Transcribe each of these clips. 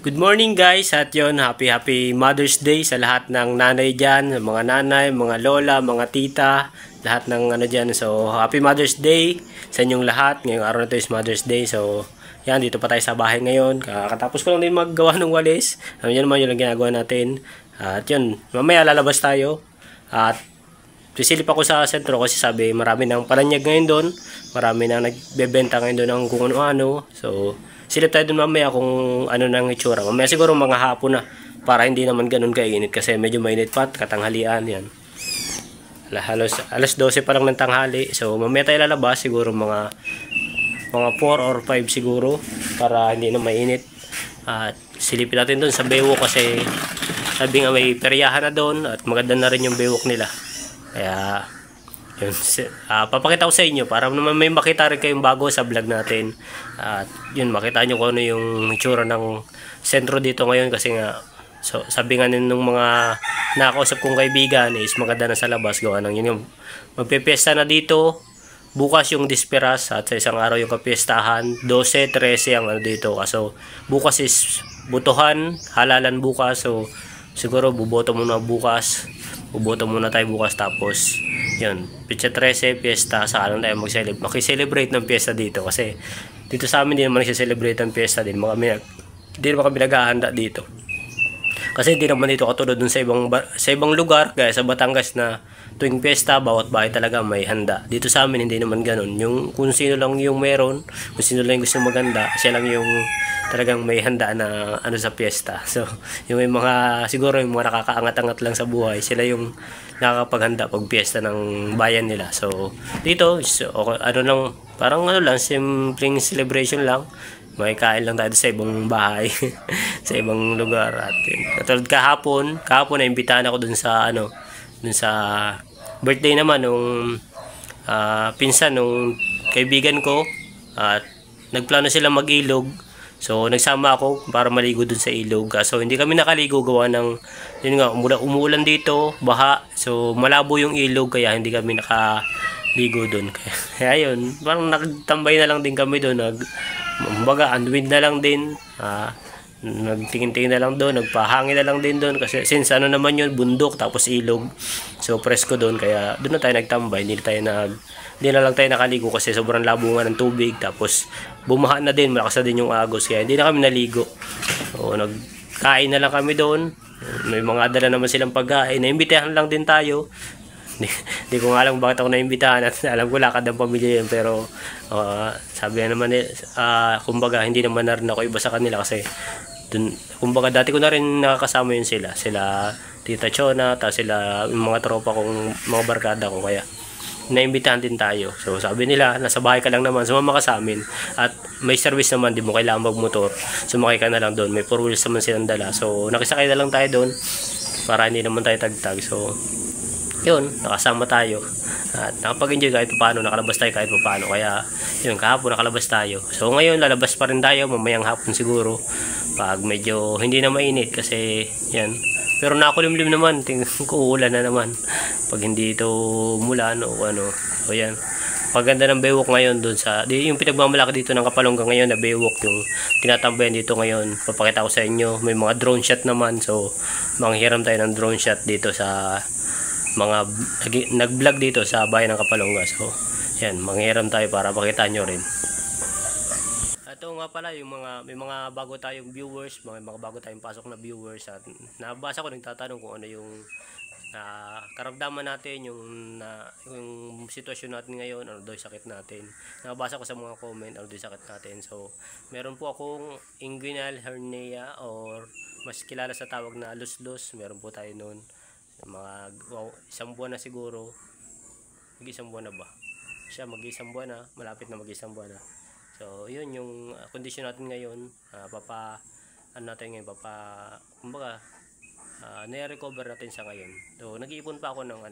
Good morning guys at yun, happy Mother's Day sa lahat ng nanay dyan, mga nanay, mga lola, mga tita, lahat ng ano dyan. So happy Mother's Day sa inyong lahat. Ngayong araw na to is Mother's Day. So yan, dito pa tayo sa bahay ngayon. Kakatapos ko lang din maggawa ng walis. Ano yan naman yung ginagawa natin. At yun, mamaya lalabas tayo. At sisilip ako sa sentro kasi sabi marami ng palanyag ngayon doon. Marami nang nagbebenta ngayon doon ng kung ano-ano. So silip tayo dun mamaya kung ano nang itsura. Mamaya siguro mga hapon na para hindi naman ganun kainit kasi medyo mainit pa at katanghalian yan. Alas 12 pa lang ng tanghali. So mamaya tayo lalabas siguro mga 4 or 5 siguro para hindi na mainit. At silipin natin dun sa bewok kasi sabi nga may peryahan na doon at maganda na rin yung bewok nila. Kaya yun, papakita ko sa inyo para naman may makita rin kayong bago sa vlog natin. At yun, makita nyo kung ano yung itsura ng sentro dito ngayon kasi nga so, sabi nga nung mga nakakausap kong kaibigan is maganda na sa labas gawa ng yun yung magpipiesta na dito. Bukas yung disperas at sa isang araw yung kapiestahan 12, 13 ang ano dito. So bukas is butuhan, halalan bukas. So siguro buboto muna bukas. Buboto muna tayo bukas tapos yun, Pitsa 13, piyesta, saka lang tayo mag-celebrate ng piyesta dito kasi dito sa amin din naman nag-celebrate ng piyesta din. Hindi naman kami naghahanda dito. Kasi hindi naman dito katulad dun sa ibang lugar, gaya sa Batangas na tuwing piyesta, bawat bahay talaga may handa. Dito sa amin hindi naman ganun. Yung kung sino lang yung meron, kung sino lang yung gusto maganda, siya lang yung talagang may handa na ano sa piyesta. So, yung may mga, siguro yung mga nakakaangat-angat lang sa buhay, sila yung nakakapaghanda pag piyesta ng bayan nila. So, dito, ano lang, parang ano lang, simpleng celebration lang. May kain lang tayo sa ibang bahay, sa ibang lugar. At yun. Katulad kahapon na imbitahan ako dun sa, dun sa birthday naman nung pinsan nung kaibigan ko. At nagplano sila mag-ilog. So, nagsama ako para maligo dun sa ilog. So, hindi kami nakaligo gawa ng, yun nga, umuulan dito, baha. So, malabo yung ilog kaya hindi kami nakaligo dun. Kaya yun, parang nagtambay na lang din kami dun. Kumbaga, unwind na lang din. Nagtingin-tingin na lang doon, nagpahangin na lang din doon. Kasi since ano naman yun, bundok tapos ilog. So, presko doon. Kaya doon na tayo nagtambay. Hindi na lang tayo nakaligo kasi sobrang labo nga ng tubig. Tapos bumaha na din, malakas na din yung agos. Kaya hindi na kami naligo. So, nagkain na lang kami doon. May mga dala naman silang pagkain. Naimbitahan lang din tayo. Hindi ko nga alam bakit ako naimbitahan at alam ko lakad ng pamilya yun. Pero sabi na naman kumbaga hindi naman na rin ako iba sa kanila kasi dun, kumbaga dati ko na rin nakakasama yun sila Tita Chona, tapos sila yung mga tropa kong mga barkada ko, kaya naimbitahan din tayo. So sabi nila, nasa bahay ka lang naman, sumama ka sa amin at may service naman, di mo kailangan magmotor, sumakay ka na lang doon, may 4 wheels naman silang dala. So nakisakay na lang tayo doon para hindi naman tayo tagtag. So yun, nakasama tayo at nakapag-enjoy kahit paano, nakalabas tayo kahit paano. Kaya yun, kahapon nakalabas tayo. So ngayon lalabas pa rin tayo mamayang hapon siguro pag medyo hindi na mainit kasi yan. Pero nakulimlim naman, tingnan ko uulan na naman pag hindi ito umulan o ano. So yan, paganda ng bewok ngayon doon sa yung pinagmamalaki dito ng Kapalonga ngayon na bewok yung tinatambayan dito ngayon. Papakita ko sa inyo, may mga drone shot naman. So manghiram tayo ng drone shot dito sa mga nag-vlog dito sa bayan ng Kapalonga. So yan, manghiram tayo para makita nyo rin. Ito nga pala yung may mga bago tayong viewers, mga bago tayong pasok na viewers at nabasa ko, nagtatanong kung ano yung karamdaman natin, yung sitwasyon natin ngayon, ano daw yung sakit natin. Nabasa ko sa mga comment, ano daw yung sakit natin. So meron po akong inguinal hernia or mas kilala sa tawag na luslos. Meron po tayo noon mga isang buwan na siguro, mag-isang buwan na ba siya, mag-isang buwan na, malapit na mag-isang buwan na. So yun yung kondisyon natin ngayon. Kumbaga nire-recover natin sa ngayon. So nag-iipon pa ako ng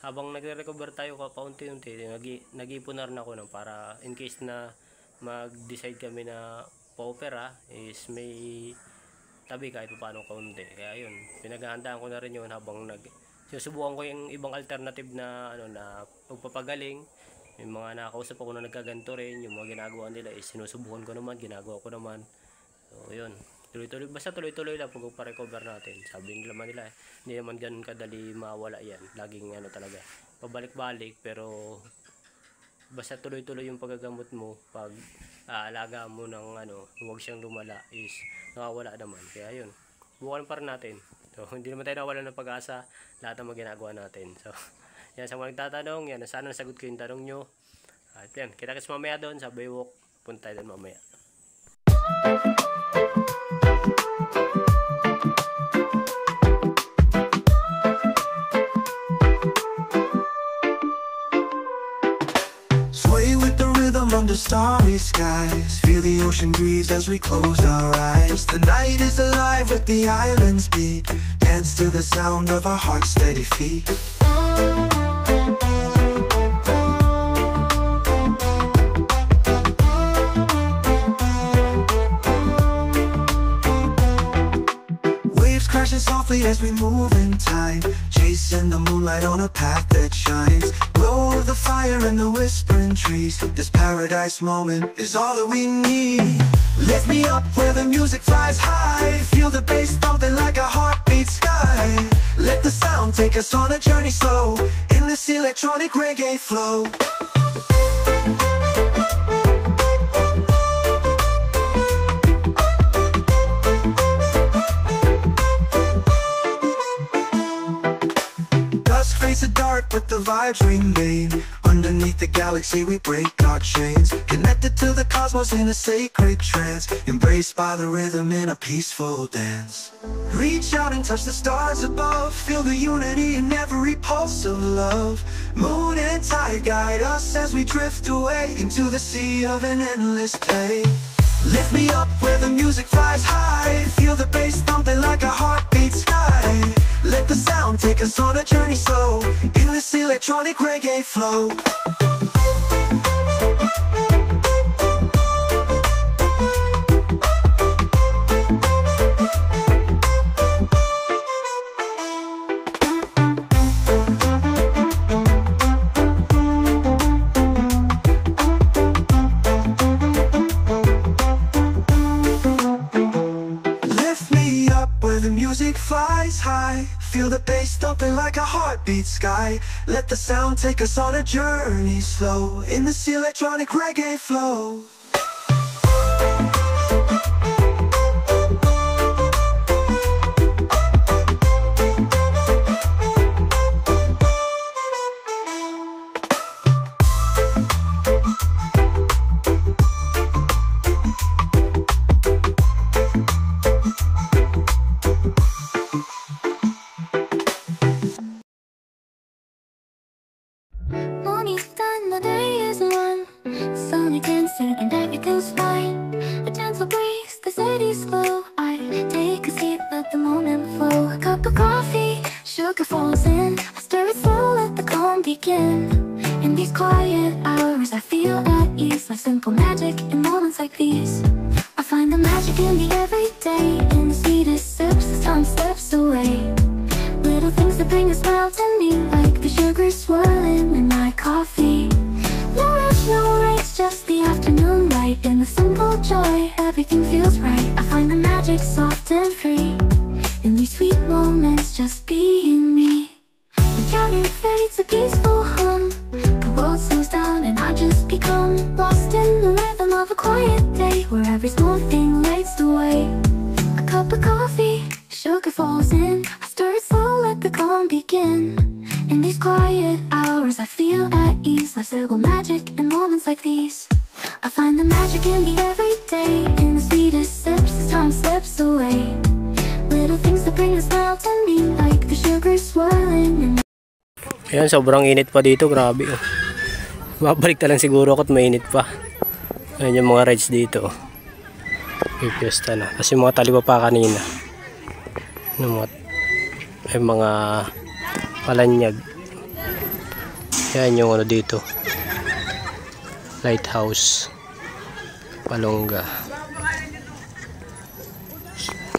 habang nagre-recover tayo paunti-unti, nag-iipon na rin ako para in case na mag-decide kami na pa-opera is may tabi kahit paano kaunti. Kaya yun, pinaghahandaan ko na rin yun habang susubukan ko yung ibang alternative na na pagpapagaling. May mga nakakausap ako na nagkaganto rin, yung mga ginagawa nila is sinusubukan ko naman, ginagawa ko naman. So yun, Tuloy-tuloy, basta tuloy-tuloy lang pag pa-recover natin. Sabi nila hindi naman ganun kadali mawala yan. Laging ano talaga, pabalik-balik, pero basta tuloy-tuloy yung paggagamot mo, pag aalaga mo ng huwag siyang lumala, is nakawala naman. Kaya yun, bukan pa rin natin. So, hindi naman tayo nawala ng pag-asa, lahat ng mga ginagawa natin. So, yan, sa mga nagtatanong, yan, sana nasagot ko yung tanong nyo. At yan, kita-kits mamaya doon sa Baywalk. Punta tayo doon mamaya. Sway with the rhythm under starry skies. Feel the ocean breeze as we close our eyes. The night is alive with the island's beat. Dance to the sound of our heart's steady feet. Crashing softly as we move in time, chasing the moonlight on a path that shines. Glow of the fire and the whispering trees. This paradise moment is all that we need. Lift me up where the music flies high. Feel the bass thumping like a heartbeat sky. Let the sound take us on a journey slow, in this electronic reggae flow. Face it dark, but the vibes remain. Underneath the galaxy we break our chains. Connected to the cosmos in a sacred trance. Embraced by the rhythm in a peaceful dance. Reach out and touch the stars above. Feel the unity in every pulse of love. Moon and tide guide us as we drift away into the sea of an endless day. Lift me up where the music flies high. Feel the bass thumping like a heartbeat sky. Let the sound take us on a journey slow, in this electronic reggae flow. Flies high, feel the bass thumping like a heartbeat sky. Let the sound take us on a journey slow, in this electronic reggae flow. And everything's fine. A gentle breeze, the city's slow. I take a seat, let the moment flow. A cup of coffee, sugar falls in. I stir it slow, let the calm begin. In these quiet hours I feel at ease, like simple magic in moments like these. I find the magic in the everyday, in the sweetest sips as time slips away. Little things that bring a smile to me, like the sugar swirling in my coffee. No rush, no race, just the afternoon light. In the simple joy, everything feels right. I find the magic soft and free, in these sweet moments, just being me. The counter fades a peaceful hum. The world slows down and I just become lost in the rhythm of a quiet day, where every small thing lights the way. A cup of coffee, sugar falls in. I stir it slow, let the calm begin. In these quiet hours I feel at ease, like simple magic in moments like these. I find the magic in the everyday, in the sweetest sips as time slips away. Little things that bring a smile to me, like the sugar swirling in. Ayan, sobrang init pa dito, grabe oh. Babalik na lang siguro ako at mainit pa. Ayan yung mga rides dito. May piyesta na, kasi mga taliba pa kanina. Ay mga palanyag. Yan yung ano dito, lighthouse Palonga,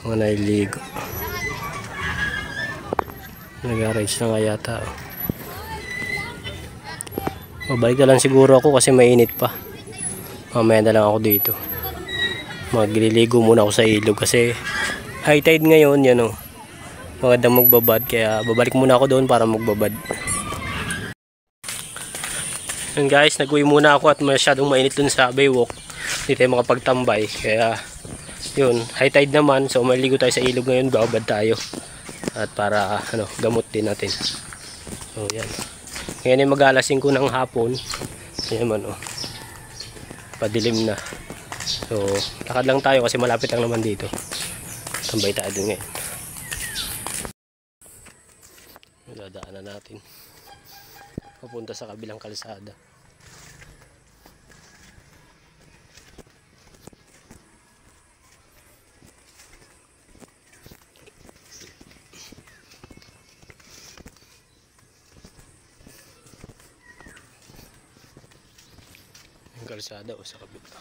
mga nailigo. Nag-rides na nga yata oh. Babalik na lang siguro ako kasi mainit pa. Mamaya na lang ako dito. Magliligo muna ako sa ilog kasi high tide ngayon, yan o. Magandang magbabad, kaya babalik muna ako doon para magbabad. Yun guys, nag-uwi muna ako at masyadong mainit dun sa Baywalk. Hindi tayo makapagtambay, kaya yun, high tide naman, so maligo tayo sa ilog ngayon, babad tayo. At para gamot din natin. So yan. Ngayon ay mag-alas 5 ng hapon. Yan man padilim na. So lakad lang tayo kasi malapit lang naman dito. Tambay tayo dun ngayon. Dadaanan natin papunta sa kabilang kalsada. Yung kalsada o sa kabila.